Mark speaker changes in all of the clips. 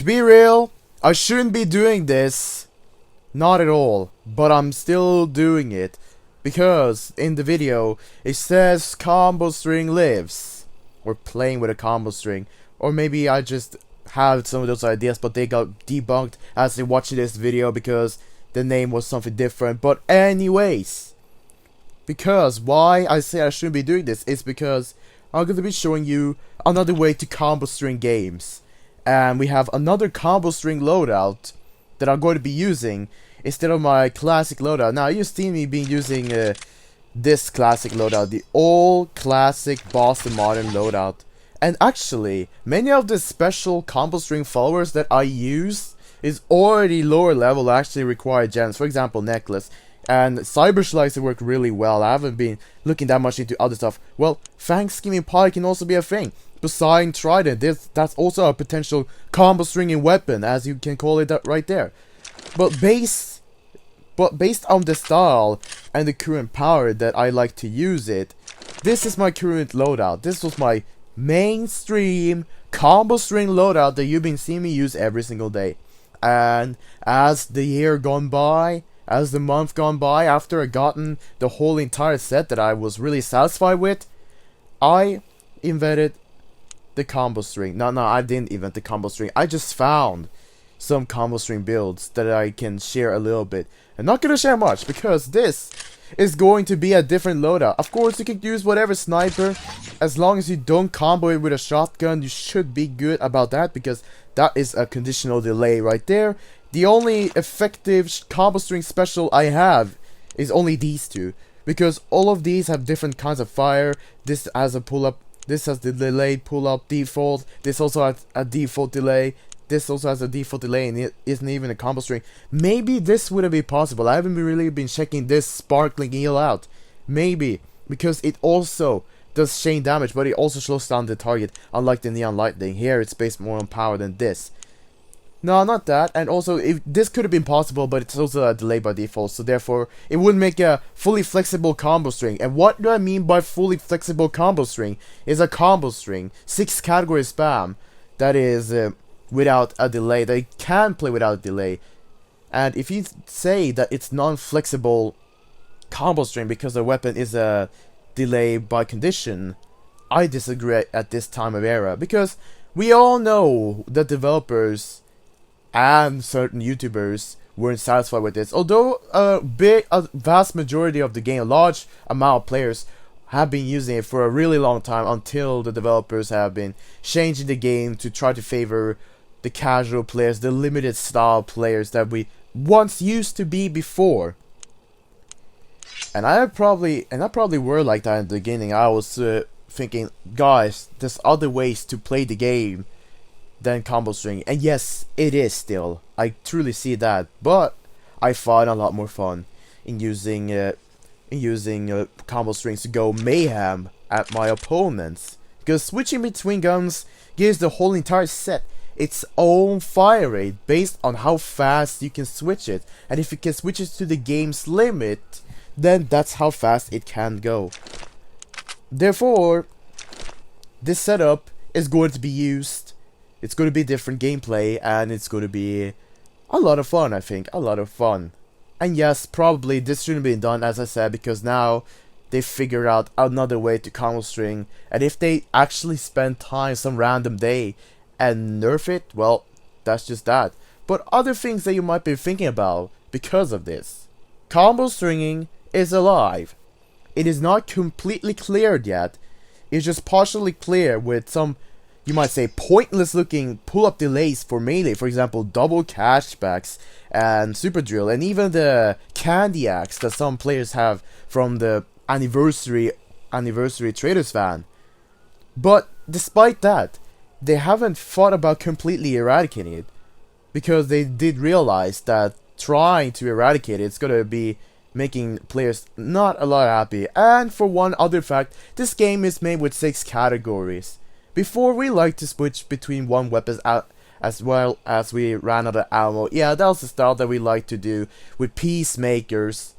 Speaker 1: be real, I shouldn't be doing this. Not at all. But I'm still doing it. Because in the video, it says combo string lives. Or playing with a combo string. Or maybe I just had some of those ideas, but they got debunked as they watched this video because the name was something different. But anyways, because why I say I shouldn't be doing this is because I'm going to be showing you another way to combo string games. And we have another combo string loadout that I'm going to be using instead of my classic loadout. Now, you've seen me being using this classic loadout, the old classic Boston Modern loadout. And actually, many of the special combo string followers that I use is already lower level, actually require gems. For example, necklace. And Cyber Slicer work really well. I haven't been looking that much into other stuff. Well, Fang Scheming Pie can also be a thing. Poseidon Trident, that's also a potential combo stringing weapon, as you can call it right there. But based on the style and the current power that I like to use it, this is my current loadout. This was my mainstream combo string loadout that you've been seeing me use every single day. And as the year gone by, as the month gone by, after I gotten the whole entire set that I was really satisfied with, I invented the combo string. No, I didn't invent the combo string. I just found some combo string builds that I can share a little bit. I'm not gonna share much because this is going to be a different loadout. Of course, you can use whatever sniper. As long as you don't combo it with a shotgun, you should be good about that, because that is a conditional delay right there. The only effective combo string special I have is only these two, because all of these have different kinds of fire. This has a pull-up, this has the delayed pull-up default, this also has a default delay, this also has a default delay, and it isn't even a combo string. Maybe this wouldn't be possible. I haven't really been checking this sparkling eel out. Maybe, because it also does chain damage, but it also slows down the target, unlike the Neon Lightning. Here it's based more on power than this. No, not that. And also, if this could have been possible, but it's also a delay by default, so therefore it wouldn't make a fully flexible combo string. And what do I mean by fully flexible combo string? Is a combo string 6 category spam that is without a delay, that you can play without a delay. And if you say that it's non-flexible combo string because the weapon is a delay by condition, I disagree at this time of era, because we all know that developers and certain YouTubers weren't satisfied with this. Although a vast majority of the game, a large amount of players have been using it for a really long time, until the developers have been changing the game to try to favor the casual players, the limited style players that we once used to be before. And I probably were like that in the beginning. I was thinking, guys, there's other ways to play the game than combo string. And yes, it is still. I truly see that. But I find a lot more fun in using combo strings to go mayhem at my opponents. Because switching between guns gives the whole entire set its own fire rate based on how fast you can switch it. And if you can switch it to the game's limit, then that's how fast it can go. Therefore, this setup is going to be used. It's going to be different gameplay, and it's going to be a lot of fun, I think. A lot of fun. And yes, probably this shouldn't be done, as I said, because now they figured out another way to combo string. And if they actually spend time some random day and nerf it, well, that's just that. But other things that you might be thinking about because of this. Combo stringing is alive. It is not completely cleared yet. It's just partially clear with some, you might say, pointless looking pull-up delays for melee. For example, double cashbacks and super drill, and even the candy axe that some players have from the anniversary traders fan. But despite that, they haven't thought about completely eradicating it, because they did realize that trying to eradicate it's gonna be making players not a lot happy. And for one other fact, this game is made with 6 categories. Before, we like to switch between one weapon as well as we ran out of ammo. Yeah, that was the style that we like to do with peacemakers,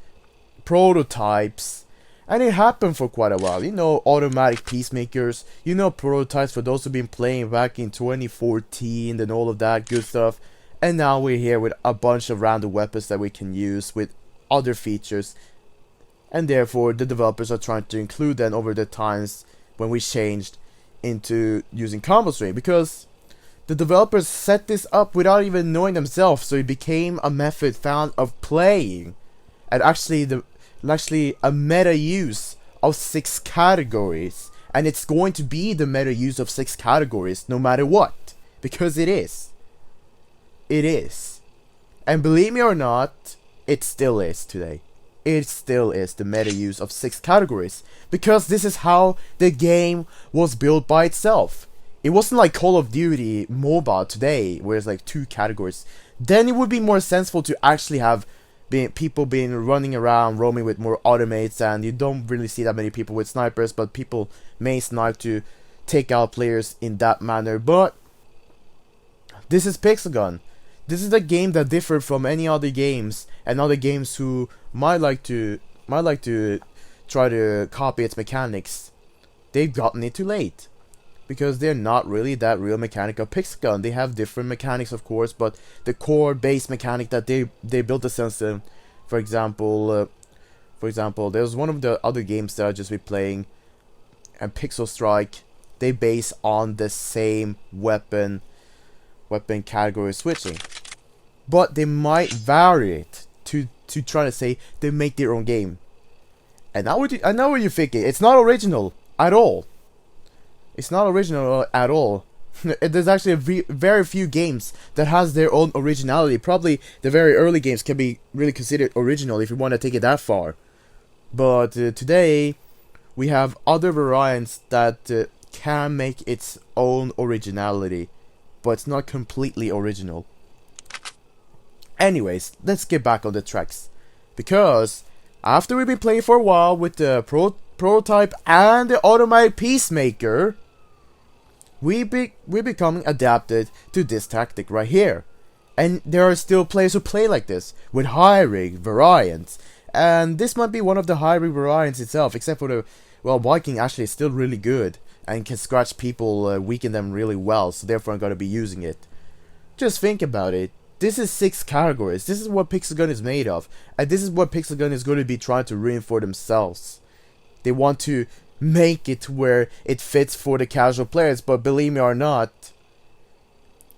Speaker 1: prototypes, And it happened for quite a while. You know, automatic peacemakers, you know, prototypes for those who've been playing back in 2014 and all of that good stuff. And now we're here with a bunch of random weapons that we can use with other features. And therefore, the developers are trying to include them over the times when we changed into using combo string. Because the developers set this up without even knowing themselves. So it became a method found of playing. And actually a meta use of 6 categories, and it's going to be the meta use of 6 categories no matter what, because it is, and believe me or not, it still is today. It still is the meta use of 6 categories, because this is how the game was built by itself. It wasn't like Call of Duty mobile today where it's like 2 categories. Then it would be more sensible to actually have people being running around roaming with more automates, and you don't really see that many people with snipers, but people may snipe to take out players in that manner. But this is Pixelgun. This is a game that differed from any other games, and other games who might like to try to copy its mechanics. They've gotten it too late, because they're not really that real mechanic of Pixelgun. They have different mechanics, of course, but the core base mechanic that they built the system. For example, there's one of the other games that I just be playing, and Pixel Strike. They base on the same weapon category switching, but they might vary it to try to say they make their own game. And I know what you're thinking. It's not original at all. It's not original at all. There's actually very few games that has their own originality. Probably the very early games can be really considered original if you want to take it that far. But today, we have other variants that can make its own originality, but it's not completely original. Anyways, let's get back on the tracks. Because after we've been playing for a while with the prototype and the automatic peacemaker, we're becoming adapted to this tactic right here. And there are still players who play like this, with high-rig variants. And this might be one of the high-rig variants itself, except for the, well, Viking actually is still really good, and can scratch people, weaken them really well, so therefore I'm going to be using it. Just think about it. This is 6 categories. This is what Pixelgun is made of. And this is what Pixelgun is going to be trying to reinforce themselves. They want to make it where it fits for the casual players, but believe me or not,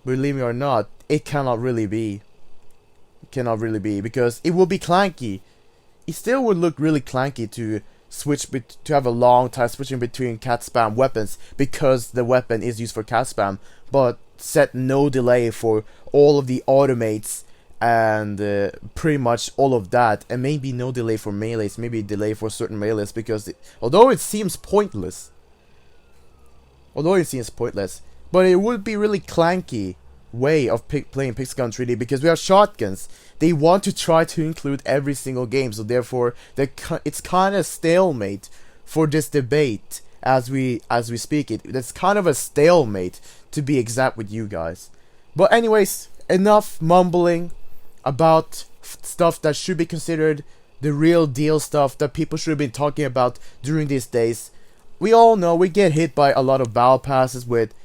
Speaker 1: it cannot really be. It cannot really be, because it will be clanky. It still would look really clanky to to have a long time switching between cat spam weapons, because the weapon is used for cat spam, but set no delay for all of the automates and pretty much all of that, and maybe no delay for melees, maybe delay for certain melees, because although it seems pointless, but it would be really clanky way of playing Pixelgun 3D, because we have shotguns. They want to try to include every single game, so therefore it's kind of stalemate for this debate as we speak it. That's kind of a stalemate, to be exact with you guys. But anyways, enough mumbling about stuff that should be considered the real deal stuff that people should have been talking about during these days. We all know we get hit by a lot of battle passes with,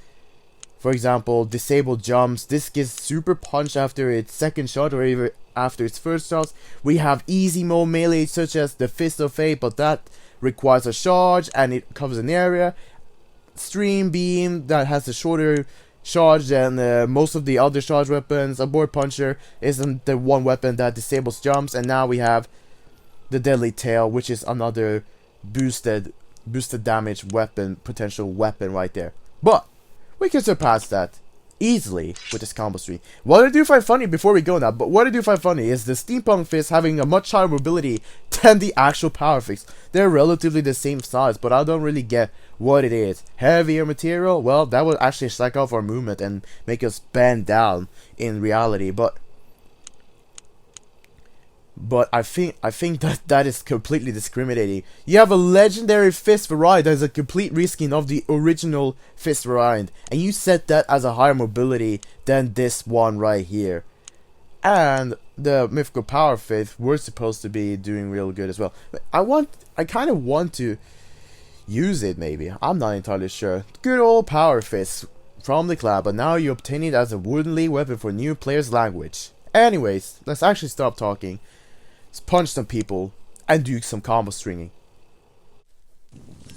Speaker 1: for example, disabled jumps. This gives super punch after its second shot or even after its first shot. We have easy mode melee such as the Fist of Fate, but that requires a charge and it covers an area. Stream Beam that has a shorter charge than most of the other charge weapons. A Board Puncher isn't the one weapon that disables jumps, and now we have the Deadly Tail, which is another boosted damage weapon, potential weapon right there. But we can surpass that easily with this combo string. What I do find funny before we go now, but what I do find funny is the Steampunk Fist having a much higher mobility than the actual Power Fist. They're relatively the same size, but I don't really get what it is. Heavier material? Well, that would actually slack off our movement and make us bend down in reality, but I think that is completely discriminating. You have a legendary fist variant that is a complete reskin of the original fist variant, and you set that as a higher mobility than this one right here. And the mythical power fifth were supposed to be doing real good as well. But I kind of want to use it maybe. I'm not entirely sure. Good old power fist from the club, but now you obtain it as a woodenly weapon for new players' language. Anyways, let's actually stop talking. Let's punch some people and do some combo stringing.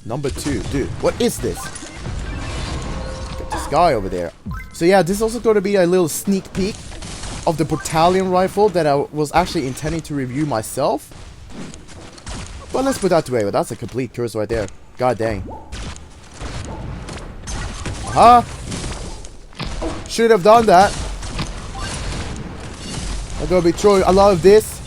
Speaker 1: Number 2, dude, what is this? Got this guy over there. So yeah, this is also going to be a little sneak peek of the battalion rifle that I was actually intending to review myself. But let's put that away. But that's a complete curse right there. God dang. Aha! Should have done that. I'm gonna be throwing a lot of this.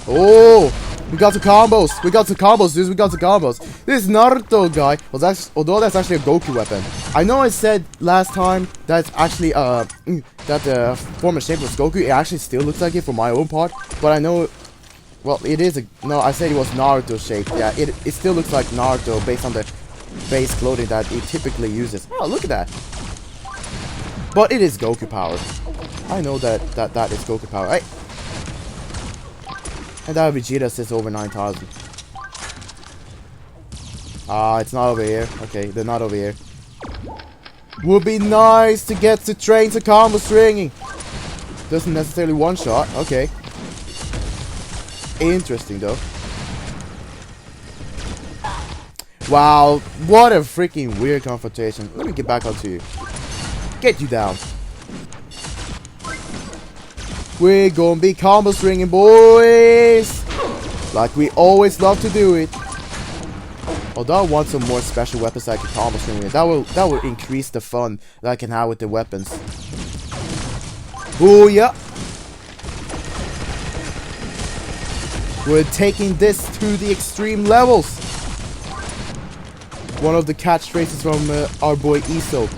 Speaker 1: Oh! We got the combos. We got the combos, dudes. We got the combos. This Naruto guy was actually, although that's actually a Goku weapon. I know I said last time that's actually that the form and shape was Goku. It actually still looks like it for my own part, but I know. Well, it is a no. I said it was Naruto shaped. Yeah, it still looks like Naruto based on the base clothing that it typically uses. Oh, look at that. But it is Goku power. I know that is Goku power. Hey. And that Vegeta sits over 9,000. Ah, it's not over here. Okay, they're not over here. Would be nice to get to train to combo stringing. Doesn't necessarily one shot. Okay. Interesting though. Wow, what a freaking weird confrontation. Let me get back onto you. Get you down. We're gonna be combo stringing, boys! Like we always love to do it. Although I want some more special weapons I can combo string with. That will increase the fun that I can have with the weapons. Booyah! We're taking this to the extreme levels. One of the catchphrases from our boy Iso.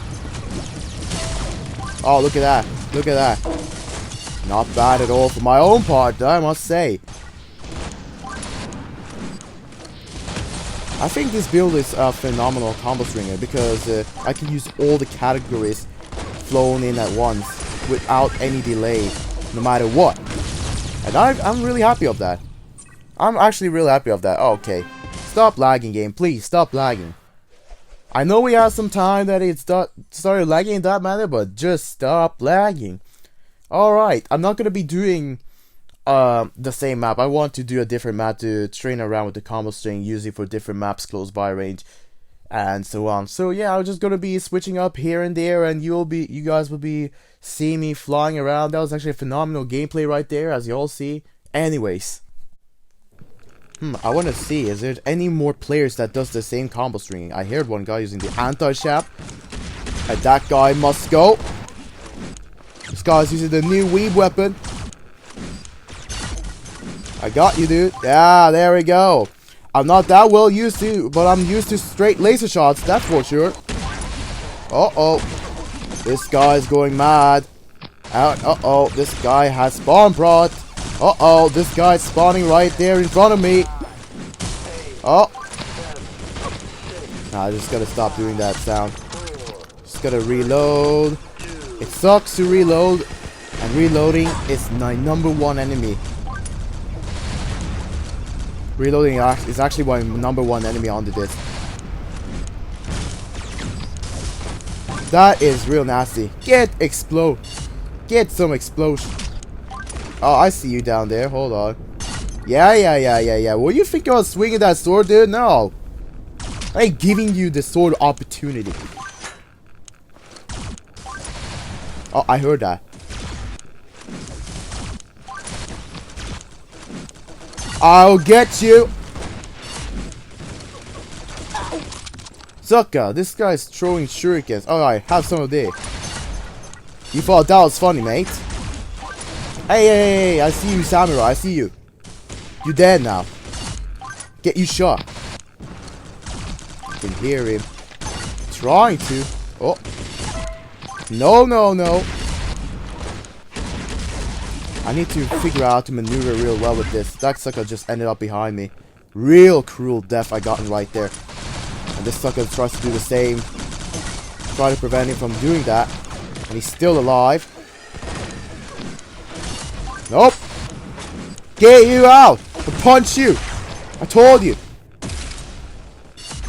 Speaker 1: Oh, look at that. Look at that. Not bad at all for my own part, I must say. I think this build is a phenomenal combo stringer because I can use all the categories flown in at once without any delay, no matter what. And I'm really happy of that. I'm actually really happy of that. Oh, okay. Stop lagging, game. Please, stop lagging. I know we have some time that it started lagging in that manner, but just stop lagging. Alright, I'm not going to be doing the same map. I want to do a different map to train around with the combo string, using for different maps close by range, and so on. So yeah, I'm just going to be switching up here and there, and you guys will be seeing me flying around. That was actually a phenomenal gameplay right there, as you all see. Anyways. I want to see, is there any more players that does the same combo stringing? I heard one guy using the anti-shap. And that guy must go. This guy's using the new weeb weapon. I got you, dude. Yeah, there we go. I'm not that well used to, but I'm used to straight laser shots, that's for sure. Uh-oh. This guy's going mad. Uh-oh, this guy has spawn prot. Uh-oh, this guy's spawning right there in front of me. Oh. Nah, I just gotta stop doing that sound. Just gotta reload. It sucks to reload, and reloading is my #1 enemy. Reloading is actually my #1 enemy on the disc. That is real nasty. Get Get some explosion. Oh, I see you down there. Hold on. Yeah. Well, you think you're swinging that sword, dude? No. I ain't giving you the sword opportunity. Oh, I heard that. I'll get you. Sucker, this guy's throwing shurikens. Alright, have some of this. You thought that was funny, mate? Hey, I see you, Samurai. I see you. You dead now. Get you shot. I can hear him. Trying to. Oh. No. I need to figure out how to maneuver real well with this. That sucker just ended up behind me. Real cruel death I gotten right there. And this sucker tries to do the same. Try to prevent him from doing that. And he's still alive. Nope. Get you out! I'll punch you! I told you!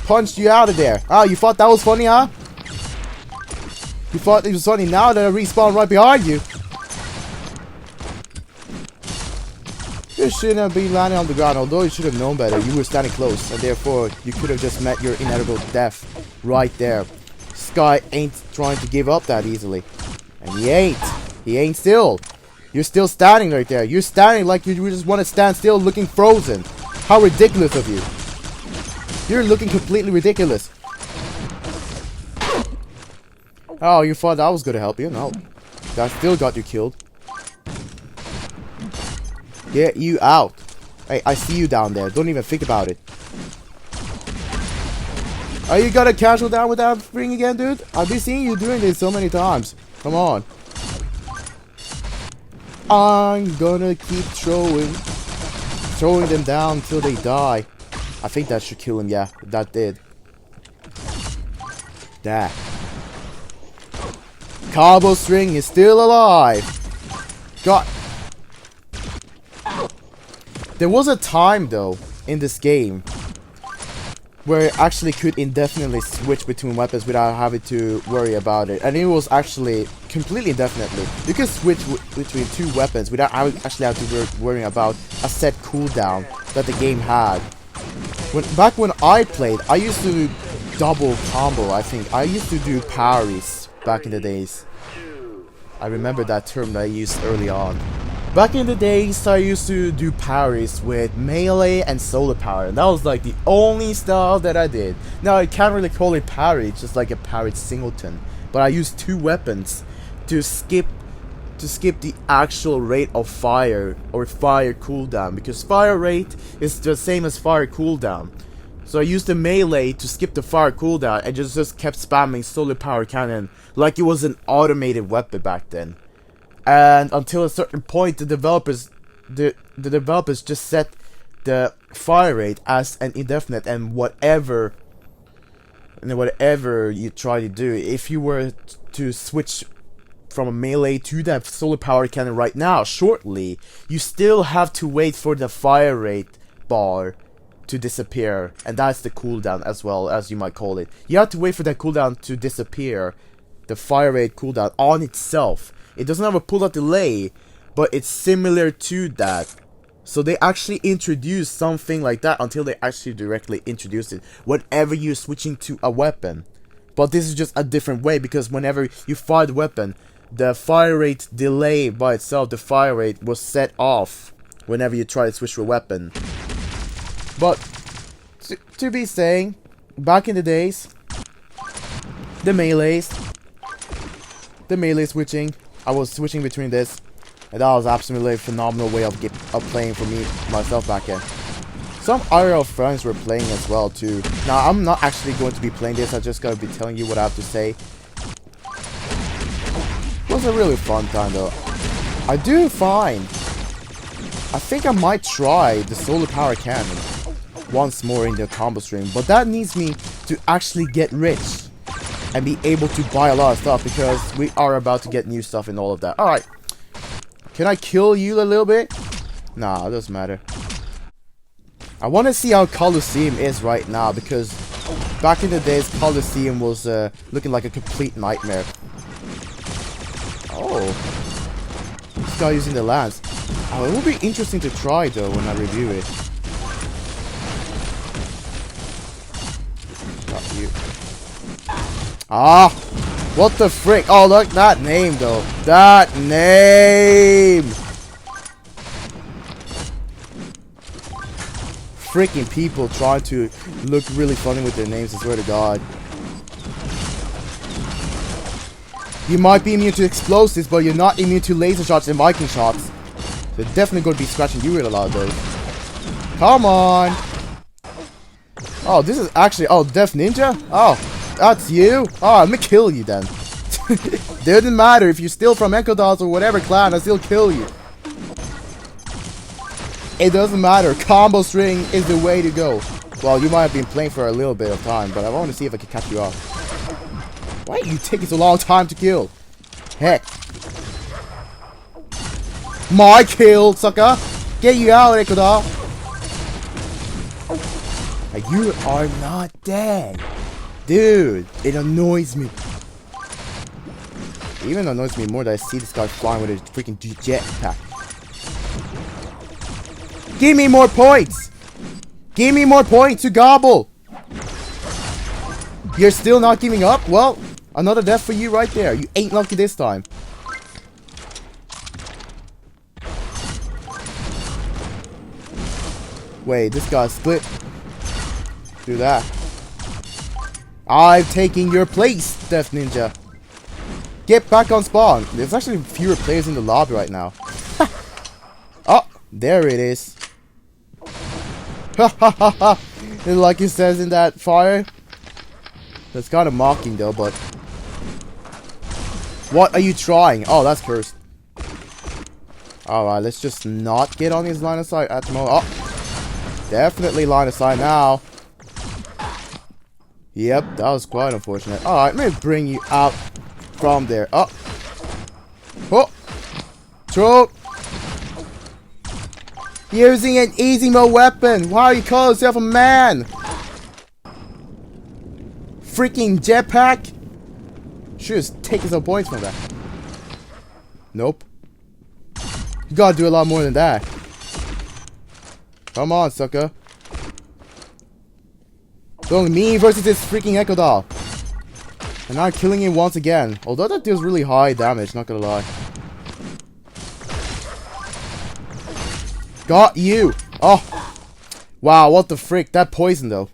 Speaker 1: Punched you out of there. Oh, you thought that was funny, huh? You thought it was funny now that I respawn right behind you? You shouldn't have been landing on the ground, although you should have known better. You were standing close, and therefore you could have just met your inevitable death right there. This guy ain't trying to give up that easily. And he ain't. He ain't still. You're still standing right there. You're standing like you just want to stand still looking frozen. How ridiculous of you. You're looking completely ridiculous. Oh, you thought that was going to help you? No. That still got you killed. Get you out. Hey, I see you down there. Don't even think about it. Are you gonna casual down with that ring again, dude? I've been seeing you doing this so many times. Come on. I'm gonna keep throwing them down until they die. I think that should kill him. Yeah, that did. That. Combo string is still alive. God. There was a time though in this game where it actually could indefinitely switch between weapons without having to worry about it, and it was actually completely indefinitely. You can switch between two weapons without actually having to worry about a set cooldown that the game had. Back when I played, I used to double combo. I think I used to do parries back in the days. I remember that term that I used early on. Back in the days, I used to do parries with melee and solar power, and that was like the only style that I did. Now, I can't really call it parry, it's just like a parried singleton. But I used two weapons to skip the actual rate of fire or fire cooldown, because fire rate is the same as fire cooldown. So I used the melee to skip the fire cooldown and just kept spamming solar power cannon like it was an automated weapon back then. And until a certain point, the developers just set the fire rate as an indefinite, and whatever you try to do, if you were to switch from a melee to that solar power cannon right now, shortly, you still have to wait for the fire rate bar to disappear, and that's the cooldown as well, as you might call it. You have to wait for that cooldown to disappear, the fire rate cooldown on itself. It doesn't have a pull-out delay, but it's similar to that. So they actually introduced something like that until they actually directly introduced it whenever you're switching to a weapon. But this is just a different way, because whenever you fire the weapon, the fire rate delay by itself, the fire rate was set off whenever you try to switch to a weapon. But to be saying, back in the days, the melee switching, I was switching between this, and that was absolutely a phenomenal way of playing for me myself back then. Some IRL friends were playing as well too. Now I'm not actually going to be playing this, I just gotta be telling you what I have to say. It was a really fun time though. I do find, I think I might try the solar power cannon once more in the combo string, but that needs me to actually get rich and be able to buy a lot of stuff, because we are about to get new stuff and all of that. Alright. Can I kill you a little bit? Nah, it doesn't matter. I want to see how Colosseum is right now, because back in the days, Colosseum was looking like a complete nightmare. Oh. This guy using the lance. Oh, it will be interesting to try though when I review it. Not you. Ah! What the frick? Oh, look, that name, though. That name! Freaking people trying to look really funny with their names, I swear to God. You might be immune to explosives, but you're not immune to laser shots and Viking shots. They're definitely going to be scratching you with a lot of those. Come on! Oh, this is actually... Oh, Death Ninja? Oh. That's you? Oh, I'm gonna kill you then. Doesn't matter if you're still from Echodos or whatever clan, I still kill you. It doesn't matter. Combo string is the way to go. Well, you might have been playing for a little bit of time, but I want to see if I can catch you off. Why are you taking so long time to kill? Heck. My kill, sucker. Get you out, Ecuador! You are not dead. Dude, it annoys me. It even annoys me more that I see this guy flying with a freaking jetpack. Give me more points! Give me more points, you gobble! You're still not giving up? Well, another death for you right there. You ain't lucky this time. Wait, this guy's split. Do that. I've taken your place, Death Ninja. Get back on spawn. There's actually fewer players in the lobby right now. Oh, there it is. Ha ha ha ha. Like it says in that fire. That's kind of mocking though, but... What are you trying? Oh, that's cursed. Alright, let's just not get on his line of sight at the moment. Oh, definitely line of sight now. Yep, that was quite unfortunate. Alright, let me bring you out from there. Oh. Oh. Throw. Using an easy mode weapon. Why are you calling yourself a man? Freaking jetpack. Should have taken some points from that. Nope. You gotta do a lot more than that. Come on, sucker. It's only me versus this freaking Echo Doll. And I'm killing him once again. Although that deals really high damage, not gonna lie. Got you! Oh! Wow, what the frick? That poison though.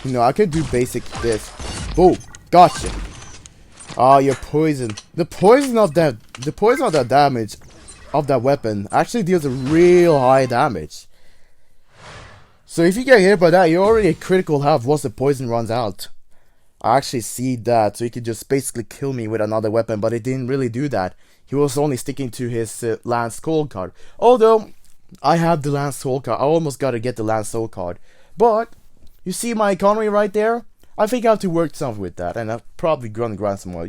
Speaker 1: You know, I could do basic this. Boom! Gotcha! Ah, you're poisoned. The poison of that damage of that weapon actually deals a real high damage. So if you get hit by that, you're already at critical health once the poison runs out. I actually see that, so he could just basically kill me with another weapon, but it didn't really do that. He was only sticking to his Lance Soul card. Although, I have the Lance Soul card. I almost got to get the Lance Soul card. But, you see my economy right there? I think I have to work something with that, and I'm probably gonna grind some more.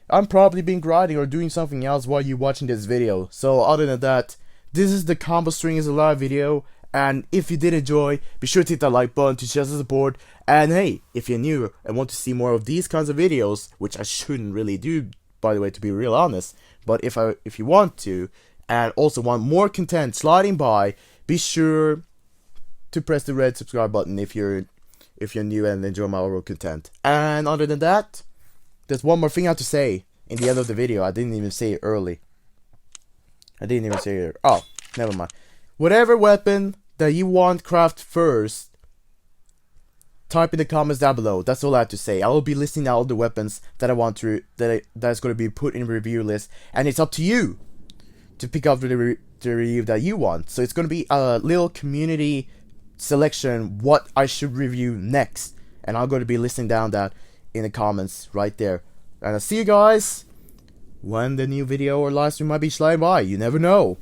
Speaker 1: I'm probably been grinding or doing something else while you're watching this video. So, other than that, this is the Combo String is Alive video. And if you did enjoy, be sure to hit that like button to show the support. And hey, if you're new and want to see more of these kinds of videos, which I shouldn't really do, by the way, to be real honest, but if you want to, and also want more content sliding by, be sure to press the red subscribe button if you're new and enjoy my overall content. And other than that, there's one more thing I have to say in the end of the video. I didn't even say it early. Oh, never mind. Whatever weapon that you want craft first, type in the comments down below. That's all I have to say. I will be listing out all the weapons that I want to that's going to be put in review list, and it's up to you to pick up the review that you want. So it's going to be a little community selection what I should review next, and I'm going to be listing down that in the comments right there. And I'll see you guys when the new video or live stream might be sliding by. You never know.